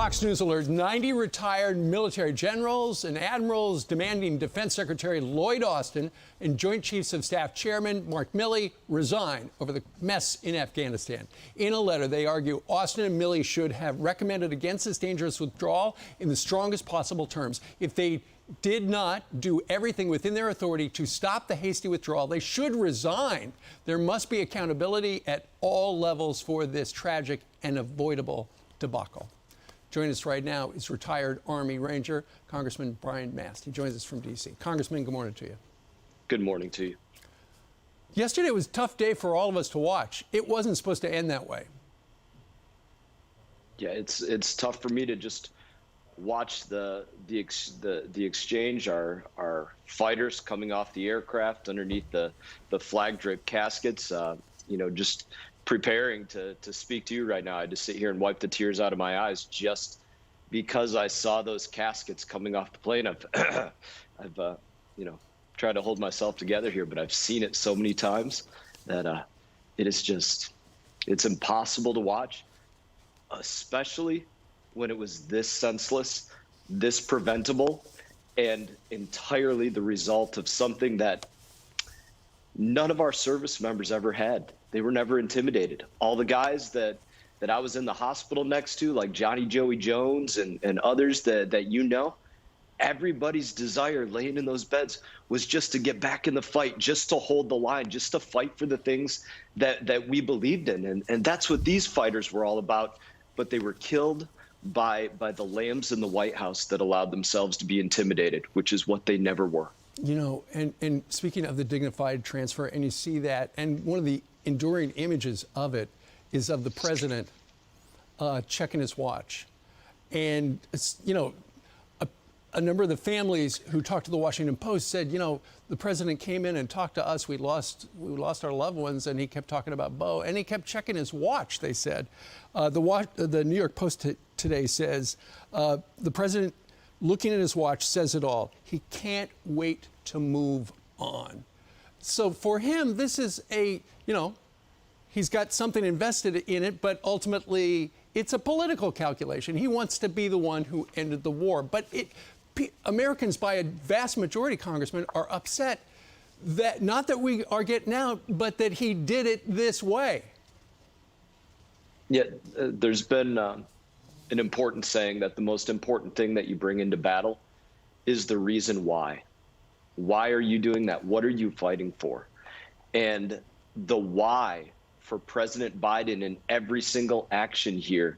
Fox News alert, 90 retired military generals and admirals demanding Defense Secretary Lloyd Austin and Joint Chiefs of Staff Chairman Mark Milley resign over the mess in Afghanistan. In a letter, they argue Austin and Milley should have recommended against this dangerous withdrawal in the strongest possible terms. If they did not do everything within their authority to stop the hasty withdrawal, they should resign. There must be accountability at all levels for this tragic and avoidable debacle. Joining us right now is retired Army Ranger, Congressman Brian Mast. He joins us from D.C. Congressman, good morning to you. Good morning to you. Yesterday was a tough day for all of us to watch. It wasn't supposed to end that way. Yeah, it's tough for me to just watch the exchange. Our fighters coming off the aircraft underneath the flag draped caskets. Just preparing to speak to you right now. I had to sit here and wipe the tears out of my eyes just because I saw those caskets coming off the plane. I've tried to hold myself together here, but I've seen it so many times that it's impossible to watch, especially when it was this senseless, this preventable, and entirely the result of something that none of our service members ever had. They were never intimidated. All the guys that I was in the hospital next to, like Johnny Joey Jones and others that everybody's desire laying in those beds was just to get back in the fight, just to hold the line, just to fight for the things that we believed in. And that's what these fighters were all about. But they were killed by the lambs in the White House that allowed themselves to be intimidated, which is what they never were. You know, and speaking of the dignified transfer, and you see that, and one of the enduring images of it is of the president checking his watch. And, a number of the families who talked to the Washington Post said, the president came in and talked to us. We lost our loved ones, and he kept talking about Bo, and he kept checking his watch, they said. The New York Post today says the president, looking at his watch, says it all. He can't wait to move on. So for him, this is he's got something invested in it, but ultimately it's a political calculation. He wants to be the one who ended the war. But Americans, by a vast majority, Congressman, are upset that not that we are getting out, but that he did it this way. Yeah, there's been an important saying that the most important thing that you bring into battle is the reason why. Why are you doing that? What are you fighting for? And the why for President Biden in every single action here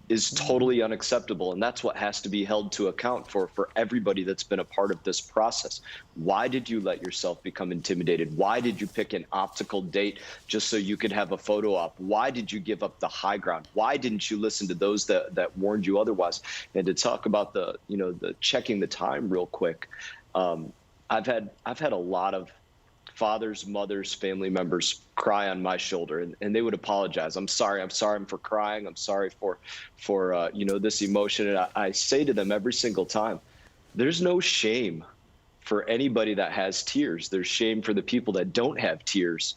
is totally unacceptable. And that's what has to be held to account for everybody that's been a part of this process. Why did you let yourself become intimidated? Why did you pick an optical date just so you could have a photo op? Why did you give up the high ground? Why didn't you listen to those that warned you otherwise? And to talk about the checking the time real quick, I've had a lot of fathers, mothers, family members cry on my shoulder, and they would apologize. I'm sorry for crying. I'm sorry for this emotion. And I say to them every single time, there's no shame for anybody that has tears. There's shame for the people that don't have tears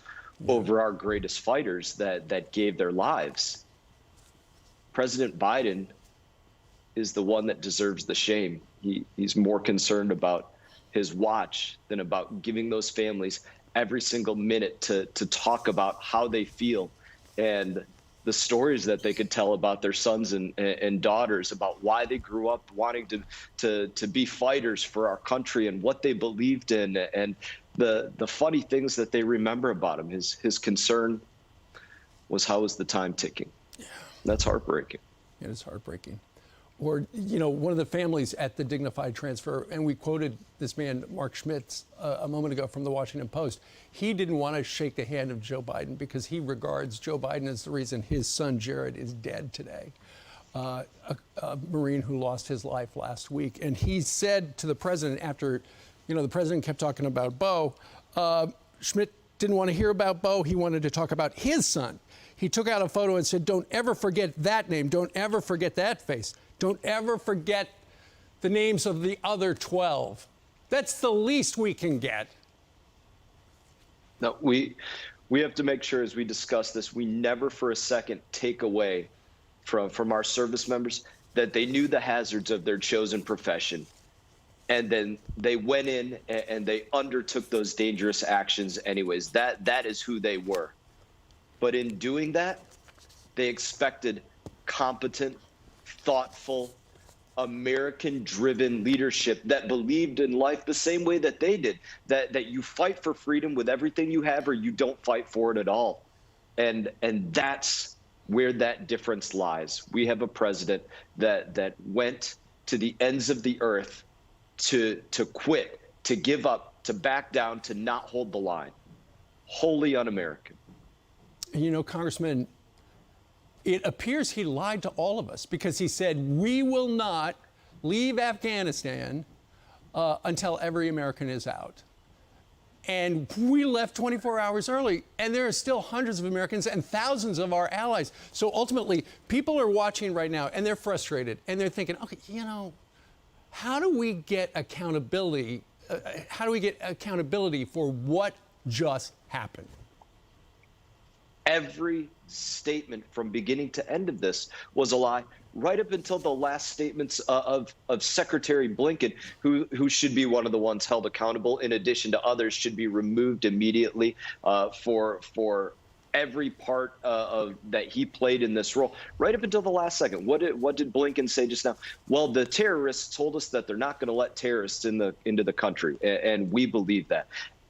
over our greatest fighters that gave their lives. President Biden is the one that deserves the shame. He's more concerned about his watch than about giving those families every single minute to talk about how they feel and the stories that they could tell about their sons and daughters, about why they grew up wanting to be fighters for our country and what they believed in, and the funny things that they remember about him. His concern was, how is the time ticking? Yeah. That's heartbreaking. It is heartbreaking. Or, one of the families at the dignified transfer, and we quoted this man, Mark Schmitz, a moment ago from the Washington Post. He didn't want to shake the hand of Joe Biden because he regards Joe Biden as the reason his son Jared is dead today, a Marine who lost his life last week. And he said to the president after, the president kept talking about Bo, Schmidt didn't want to hear about Bo. He wanted to talk about his son. He took out a photo and said, don't ever forget that name. Don't ever forget that face. Don't ever forget the names of the other 12. That's the least we can get. No, we have to make sure as we discuss this, we never for a second take away from our service members that they knew the hazards of their chosen profession. And then they went in and they undertook those dangerous actions anyways. That is who they were. But in doing that, they expected competent, thoughtful, American-driven leadership that believed in life the same way that they did, that you fight for freedom with everything you have or you don't fight for it at all. And that's where that difference lies. We have a president that went to the ends of the earth to quit, to give up, to back down, to not hold the line. Wholly un-American. You know, Congressman, it appears he lied to all of us because he said, we will not leave Afghanistan until every American is out. And we left 24 hours early, and there are still hundreds of Americans and thousands of our allies. So ultimately, people are watching right now, and they're frustrated, and they're thinking, okay, you know, how do we get accountability? How do we get accountability for what just happened? Every statement from beginning to end of this was a lie, right up until the last statements of Secretary Blinken, who should be one of the ones held accountable, in addition to others should be removed immediately for every part of that he played in this role, right up until the last second. What did Blinken say just now? Well, the terrorists told us that they're not going to let terrorists into the country, and we believe that.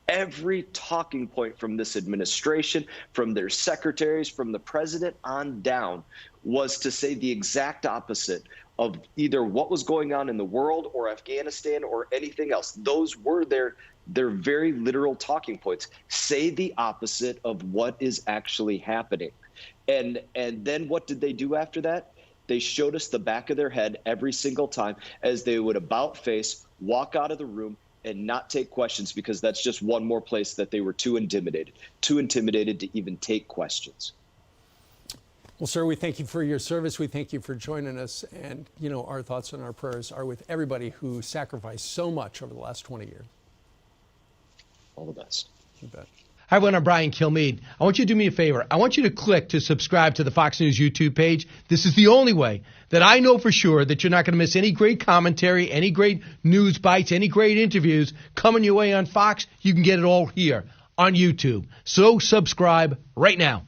Every talking point from this administration, from their secretaries, from the president on down, was to say the exact opposite of either what was going on in the world or Afghanistan or anything else. Those were their very literal talking points. Say the opposite of what is actually happening. And then what did they do after that? They showed us the back of their head every single time as they would about face, walk out of the room, and not take questions, because that's just one more place that they were too intimidated to even take questions. Well, sir, we thank you for your service. We thank you for joining us. And, you know, our thoughts and our prayers are with everybody who sacrificed so much over the last 20 years. All the best. You bet. Hi, everyone. I'm Brian Kilmeade. I want you to do me a favor. I want you to click to subscribe to the Fox News YouTube page. This is the only way that I know for sure that you're not going to miss any great commentary, any great news bites, any great interviews coming your way on Fox. You can get it all here on YouTube. So subscribe right now.